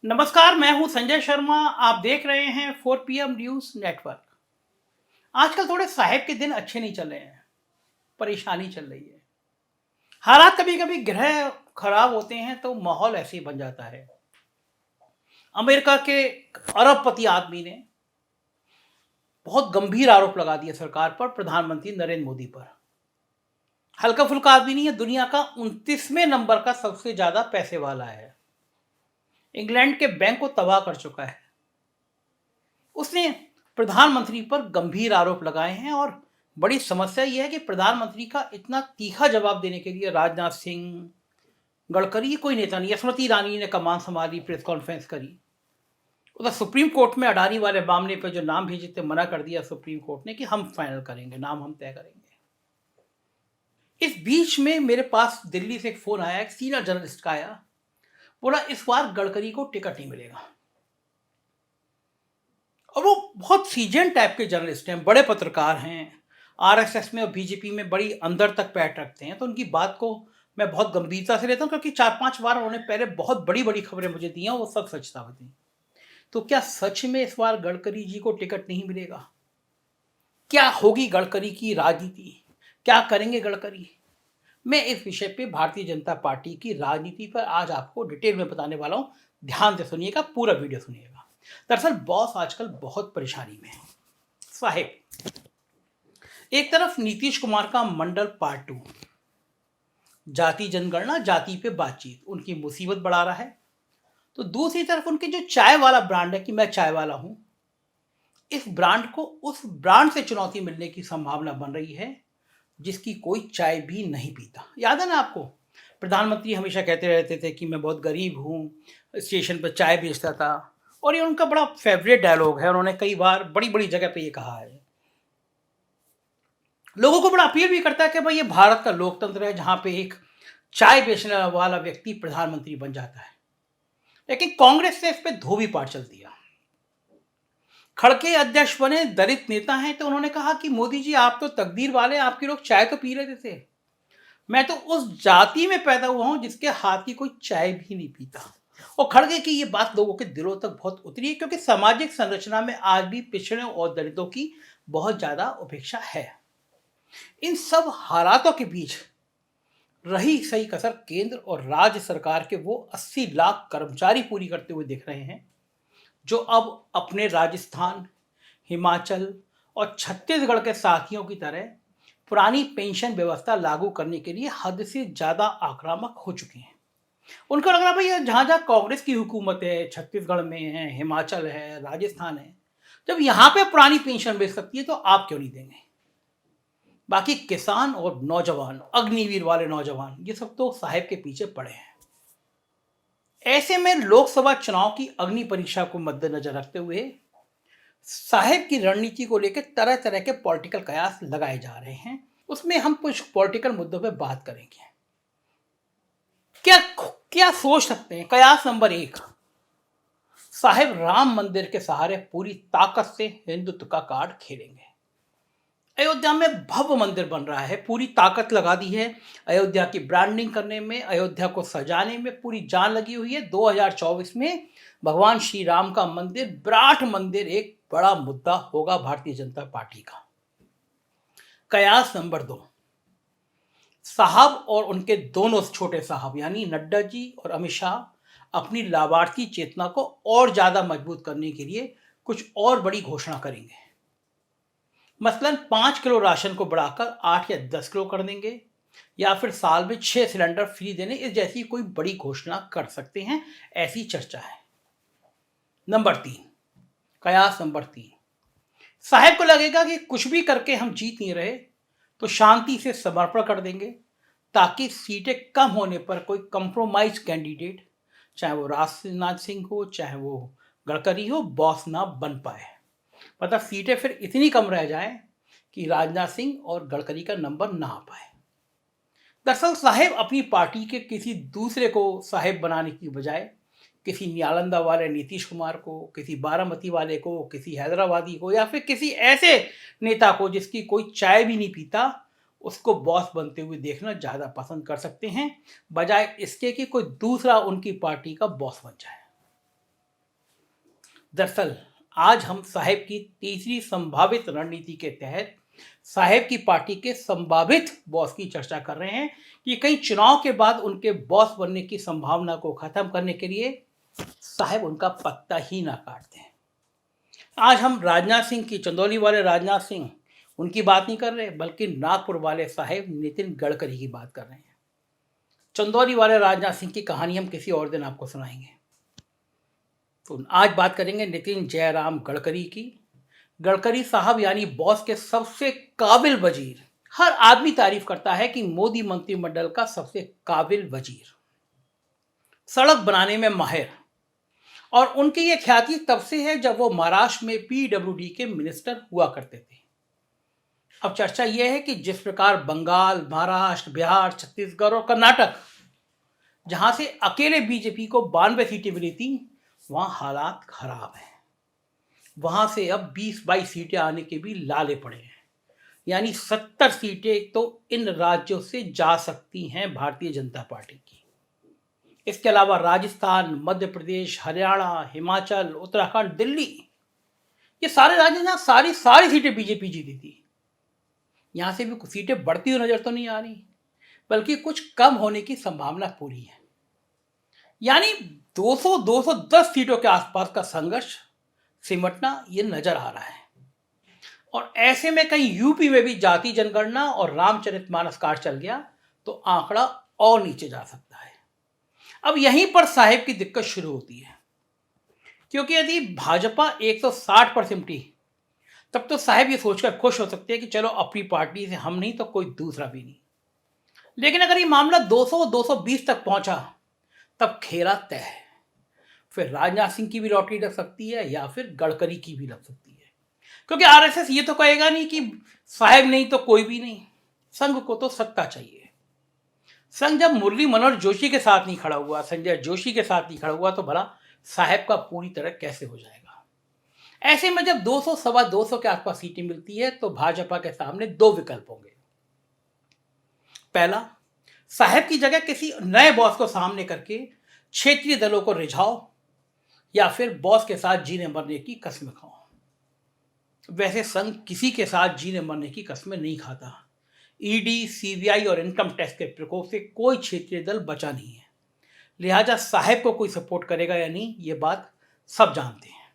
नमस्कार, मैं हूं संजय शर्मा। आप देख रहे हैं 4 PM न्यूज़ नेटवर्क। आजकल थोड़े साहेब के दिन अच्छे नहीं चल रहे हैं, परेशानी चल रही है। हालात कभी-कभी ग्रह खराब होते हैं तो माहौल ऐसे ही बन जाता है। अमेरिका के अरबपति आदमी ने बहुत गंभीर आरोप लगा दिए सरकार पर, प्रधानमंत्री नरेंद्र मोदी पर। हल्का-फुल्का आदमी नहीं है, दुनिया का 29वें नंबर का सबसे ज़्यादा पैसे वाला है। इंग्लैंड के बैंक को तबाह कर चुका है। उसने प्रधानमंत्री पर गंभीर आरोप लगाए हैं और बड़ी समस्या यह है कि प्रधानमंत्री का इतना तीखा जवाब देने के लिए राजनाथ सिंह, गडकरी, ये कोई नेता नहीं है। स्मृति ईरानी ने कमान संभाली, प्रेस कॉन्फ्रेंस करी। उधर सुप्रीम कोर्ट में अडानी वाले मामले पर जो नाम भेजे थे, मना कर दिया सुप्रीम कोर्ट ने कि हम फाइनल करेंगे, नाम हम तय करेंगे। इस बीच में मेरे पास दिल्ली से एक फोन आया, एक सीनियर जर्नलिस्ट का आया। बोला इस बार गडकरी को टिकट नहीं मिलेगा। और वो बहुत सीजन टाइप के जर्नलिस्ट हैं, बड़े पत्रकार हैं, आरएसएस में और बीजेपी में बड़ी अंदर तक पैठ रखते हैं, तो उनकी बात को मैं बहुत गंभीरता से लेता हूँ, क्योंकि 4-5 बार उन्होंने पहले बहुत बड़ी बड़ी खबरें मुझे दी हैं, वो सब सच साबित हुई। तो क्या सच में इस बार गडकरी जी को टिकट नहीं मिलेगा? क्या होगी गडकरी की राजनीति? क्या करेंगे गडकरी? मैं इस विषय पे भारतीय जनता पार्टी की राजनीति पर आज आपको डिटेल में बताने वाला हूँ। ध्यान से सुनिएगा, पूरा वीडियो सुनिएगा। दरअसल बॉस आजकल बहुत परेशानी में है। साहेब, एक तरफ नीतीश कुमार का मंडल पार्ट 2, जाति जनगणना, जाति पे बातचीत, उनकी मुसीबत बढ़ा रहा है। तो दूसरी तरफ उनके जो चाय वाला ब्रांड है कि मैं चाय वाला हूं, इस ब्रांड को उस ब्रांड से चुनौती मिलने की संभावना बन रही है जिसकी कोई चाय भी नहीं पीता। याद है ना आपको, प्रधानमंत्री हमेशा कहते रहते थे कि मैं बहुत गरीब हूँ, स्टेशन पर चाय बेचता था। और ये उनका बड़ा फेवरेट डायलॉग है, उन्होंने कई बार बड़ी बड़ी जगह पे ये कहा है। लोगों को बड़ा अपील भी करता है कि भाई ये भारत का लोकतंत्र है जहाँ पे एक चाय बेचने वाला व्यक्ति प्रधानमंत्री बन जाता है। लेकिन कांग्रेस ने इस पर धोबी पार चल दिया। खड़के अध्यक्ष बने, दलित नेता हैं, तो उन्होंने कहा कि मोदी जी आप तो तकदीर वाले, आपके लोग चाय तो पी लेते थे। मैं तो उस जाति में पैदा हुआ हूं जिसके हाथ की कोई चाय भी नहीं पीता। और खड़गे की ये बात लोगों के दिलों तक बहुत उतरी है, क्योंकि सामाजिक संरचना में आज भी पिछड़े और दलितों की बहुत ज्यादा उपेक्षा है। इन सब हालातों के बीच रही सही कसर केंद्र और राज्य सरकार के वो 80 लाख कर्मचारी पूरी करते हुए दिख रहे हैं, जो अब अपने राजस्थान, हिमाचल और छत्तीसगढ़ के साथियों की तरह पुरानी पेंशन व्यवस्था लागू करने के लिए हद से ज्यादा आक्रामक हो चुके हैं। उनको लग रहा है भाई जहां जहां कांग्रेस की हुकूमत है, छत्तीसगढ़ में है, हिमाचल है, राजस्थान है, जब यहां पे पुरानी पेंशन मिल सकती है तो आप क्यों नहीं देंगे? बाकी किसान और नौजवान, अग्निवीर वाले नौजवान, ये सब तो साहेब के पीछे पड़े हैं। ऐसे में लोकसभा चुनाव की अग्नि परीक्षा को मद्देनजर रखते हुए साहेब की रणनीति को लेकर तरह तरह के पॉलिटिकल कयास लगाए जा रहे हैं। उसमें हम कुछ पॉलिटिकल मुद्दों पे बात करेंगे। क्या क्या सोच सकते हैं? कयास नंबर 1, साहेब राम मंदिर के सहारे पूरी ताकत से हिंदुत्व का कार्ड खेलेंगे। अयोध्या में भव्य मंदिर बन रहा है, पूरी ताकत लगा दी है। अयोध्या की ब्रांडिंग करने में, अयोध्या को सजाने में पूरी जान लगी हुई है। 2024 में भगवान श्री राम का मंदिर, विराट मंदिर, एक बड़ा मुद्दा होगा भारतीय जनता पार्टी का। कयास नंबर 2, साहब और उनके दोनों छोटे साहब यानी नड्डा जी और अमित शाह अपनी लाभार्थी चेतना को और ज्यादा मजबूत करने के लिए कुछ और बड़ी घोषणा करेंगे। मसलन 5 किलो राशन को बढ़ाकर 8 या 10 किलो कर देंगे, या फिर साल में 6 सिलेंडर फ्री देने, इस जैसी कोई बड़ी घोषणा कर सकते हैं, ऐसी चर्चा है। नंबर 3, कयास नंबर 3, साहब को लगेगा कि कुछ भी करके हम जीत नहीं रहे तो शांति से समर्पण कर देंगे, ताकि सीटें कम होने पर कोई कंप्रोमाइज कैंडिडेट, चाहे वो राजनाथ सिंह हो, चाहे वो गडकरी हो, बॉस ना बन पाए। मतलब सीटें फिर इतनी कम रह जाएं कि राजनाथ सिंह और गडकरी का नंबर ना आ पाए। दरअसल साहेब अपनी पार्टी के किसी दूसरे को साहेब बनाने की बजाय किसी नालंदा वाले नीतीश कुमार को, किसी बारामती वाले को, किसी हैदराबादी को, या फिर किसी ऐसे नेता को जिसकी कोई चाय भी नहीं पीता, उसको बॉस बनते हुए देखना ज़्यादा पसंद कर सकते हैं, बजाय इसके कि कोई दूसरा उनकी पार्टी का बॉस बन जाए। दरअसल आज हम साहेब की तीसरी संभावित रणनीति के तहत साहेब की पार्टी के संभावित बॉस की चर्चा कर रहे हैं कि कहीं चुनाव के बाद उनके बॉस बनने की संभावना को खत्म करने के लिए साहेब उनका पत्ता ही ना काटते हैं। आज हम राजनाथ सिंह की, चंदौली वाले राजनाथ सिंह, उनकी बात नहीं कर रहे, बल्कि नागपुर वाले साहेब नितिन गडकरी की बात कर रहे हैं। चंदौली वाले राजनाथ सिंह की कहानी हम किसी और दिन आपको सुनाएंगे। तो आज बात करेंगे नितिन जयराम गडकरी की। गडकरी साहब यानी बॉस के सबसे काबिल वजीर। हर आदमी तारीफ करता है कि मोदी मंत्रिमंडल का सबसे काबिल वजीर, सड़क बनाने में माहिर। और उनकी यह ख्याति तब से है जब वो महाराष्ट्र में पीडब्ल्यूडी के मिनिस्टर हुआ करते थे। अब चर्चा यह है कि जिस प्रकार बंगाल, महाराष्ट्र, बिहार, छत्तीसगढ़ और कर्नाटक, जहां से अकेले बीजेपी को 92 सीटें मिली थी, वहां हालात खराब हैं। वहां से अब 20-22 सीटें आने के भी लाले पड़े हैं, यानी 70 सीटें तो इन राज्यों से जा सकती हैं भारतीय जनता पार्टी की। इसके अलावा राजस्थान, मध्य प्रदेश, हरियाणा, हिमाचल, उत्तराखंड, दिल्ली, ये सारे राज्य जहां सारी सीटें बीजेपी जीती थी, यहां से भी कुछ सीटें बढ़ती हुई नजर तो नहीं आ रही, बल्कि कुछ कम होने की संभावना पूरी है। यानी 200-210 सीटों के आसपास का संघर्ष सिमटना ये नजर आ रहा है। और ऐसे में कहीं यूपी में भी जाति जनगणना और रामचरितमानस कार्ड चल गया तो आंकड़ा और नीचे जा सकता है। अब यहीं पर साहेब की दिक्कत शुरू होती है, क्योंकि यदि भाजपा 160 पर सिमटी, तब तो साहेब ये सोचकर खुश हो सकते हैं कि चलो अपनी पार्टी से हम नहीं तो कोई दूसरा भी नहीं। लेकिन अगर ये मामला 200-220 तक पहुंचा, तब खेला तय है। फिर राजनाथ सिंह की भी लॉटरी लग सकती है या फिर गडकरी की भी लग सकती है, क्योंकि आरएसएस ये तो कहेगा नहीं कि साहेब नहीं तो कोई भी नहीं, संघ को तो सत्ता चाहिए। संघ जब मुरली मनोहर जोशी के साथ नहीं खड़ा हुआ, संजय जोशी के साथ नहीं खड़ा हुआ, तो भला साहेब का पूरी तरह कैसे हो जाएगा। ऐसे में जब 200, सवा 200 के आसपास सीटें मिलती है तो भाजपा के सामने दो विकल्प होंगे। पहला, साहेब की जगह किसी नए बॉस को सामने करके क्षेत्रीय दलों को रिझाओ, या फिर बॉस के साथ जीने मरने की कस्में खाओ। वैसे संघ किसी के साथ जीने मरने की कस्में नहीं खाता। ईडी, सीबीआई और इनकम टैक्स के प्रकोप से कोई क्षेत्रीय दल बचा नहीं है। लिहाजा साहेब को कोई सपोर्ट करेगा या नहीं, ये बात सब जानते हैं।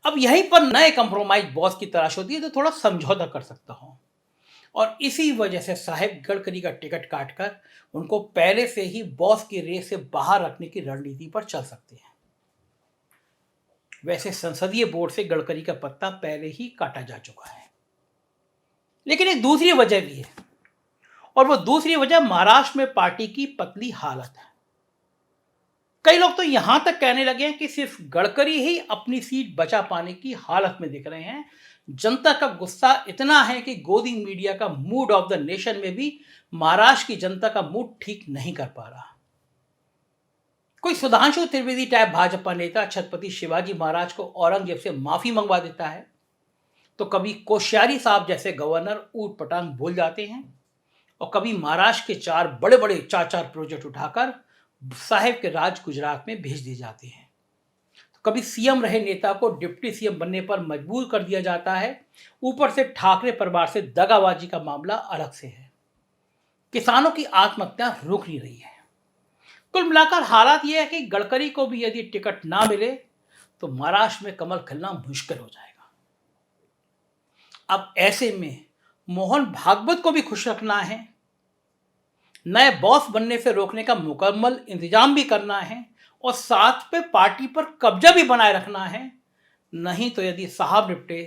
अब यहीं पर नए कंप्रोमाइज बॉस की तलाश होती है तो थोड़ा समझौता कर सकता हूं, और इसी वजह से साहेब गडकरी का टिकट काटकर उनको पहले से ही बॉस की रेस से बाहर रखने की रणनीति पर चल सकते हैं। वैसे संसदीय बोर्ड से गडकरी का पत्ता पहले ही काटा जा चुका है। लेकिन एक दूसरी वजह भी है, और वो दूसरी वजह महाराष्ट्र में पार्टी की पतली हालत है। कई लोग तो यहां तक कहने लगे हैं कि सिर्फ गडकरी ही अपनी सीट बचा पाने की हालत में दिख रहे हैं। जनता का गुस्सा इतना है कि गोदी मीडिया का मूड ऑफ द नेशन में भी महाराष्ट्र की जनता का मूड ठीक नहीं कर पा रहा। कोई सुधांशु त्रिवेदी टाइप भाजपा नेता छत्रपति शिवाजी महाराज को औरंगजेब से माफी मंगवा देता है, तो कभी कोश्यारी साहब जैसे गवर्नर ऊट पटांग भूल जाते हैं, और कभी महाराष्ट्र के 4 बड़े चार प्रोजेक्ट उठाकर साहेब के राज गुजरात में भेज दिए जाते हैं। तो कभी सीएम रहे नेता को डिप्टी सीएम बनने पर मजबूर कर दिया जाता है। ऊपर से ठाकरे परिवार से दगाबाजी का मामला अलग से है। किसानों की आत्महत्या रुक नहीं रही है। कुल मिलाकर हालात यह है कि गडकरी को भी यदि टिकट ना मिले तो महाराष्ट्र में कमल खिलना मुश्किल हो जाएगा। अब ऐसे में मोहन भागवत को भी खुश रखना है, नए बॉस बनने से रोकने का मुकम्मल इंतजाम भी करना है, और साथ पे पार्टी पर कब्जा भी बनाए रखना है। नहीं तो यदि साहब निपटे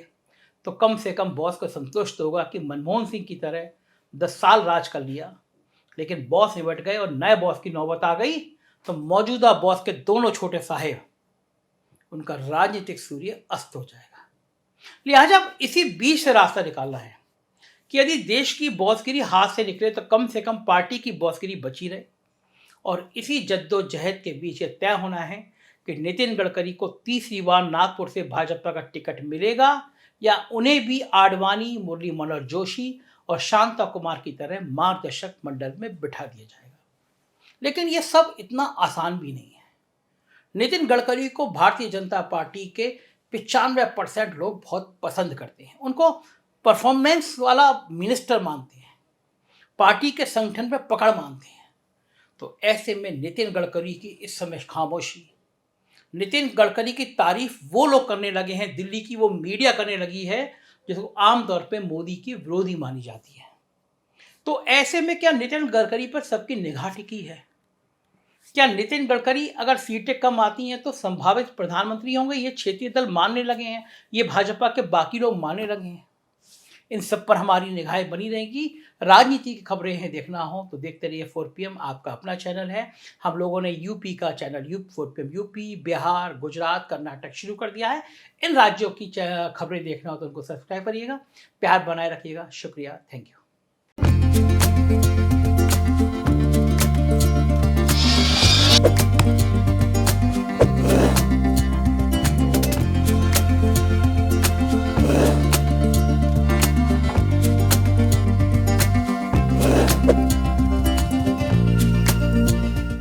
तो कम से कम बॉस को संतुष्ट होगा कि मनमोहन सिंह की तरह 10 साल राज कर लिया, लेकिन बॉस निपट गए और नए बॉस की नौबत आ गई तो मौजूदा बॉस के दोनों छोटे साहेब, उनका राजनीतिक सूर्य अस्त हो जाएगा। लिहाजा अब इसी बीच से रास्ता निकालना है कि यदि देश की बॉसगिरी हाथ से निकले तो कम से कम पार्टी की बॉसगिरी बची रहे। और इसी जद्दोजहद के बीच ये तय होना है कि नितिन गडकरी को तीसरी बार नागपुर से भाजपा का टिकट मिलेगा या उन्हें भी आडवाणी, मुरली मनोहर जोशी और शांता कुमार की तरह मार्गदर्शक मंडल में बिठा दिया जाएगा। लेकिन ये सब इतना आसान भी नहीं है। नितिन गडकरी को भारतीय जनता पार्टी के 95% लोग बहुत पसंद करते हैं, उनको परफॉर्मेंस वाला मिनिस्टर मानते हैं, पार्टी के संगठन पे पकड़ मानते हैं। तो ऐसे में नितिन गडकरी की इस समय खामोशी, नितिन गडकरी की तारीफ वो लोग करने लगे हैं, दिल्ली की वो मीडिया करने लगी है जिसको आमतौर पे मोदी की विरोधी मानी जाती है। तो ऐसे में क्या नितिन गडकरी पर सबकी निगाह टिकी है? क्या नितिन गडकरी अगर सीटें कम आती हैं तो संभावित प्रधानमंत्री होंगे? ये क्षेत्रीय दल मानने लगे हैं, ये भाजपा के बाकी लोग मानने लगे हैं। इन सब पर हमारी निगाहें बनी रहेंगी। राजनीति की खबरें हैं देखना हो तो देखते रहिए 4PM, आपका अपना चैनल है। हम लोगों ने यूपी का channel 4PM UP, Bihar, Gujarat, Karnataka शुरू कर दिया है। इन राज्यों की खबरें देखना हो तो उनको सब्सक्राइब करिएगा। प्यार बनाए रखिएगा। शुक्रिया, थैंक यू।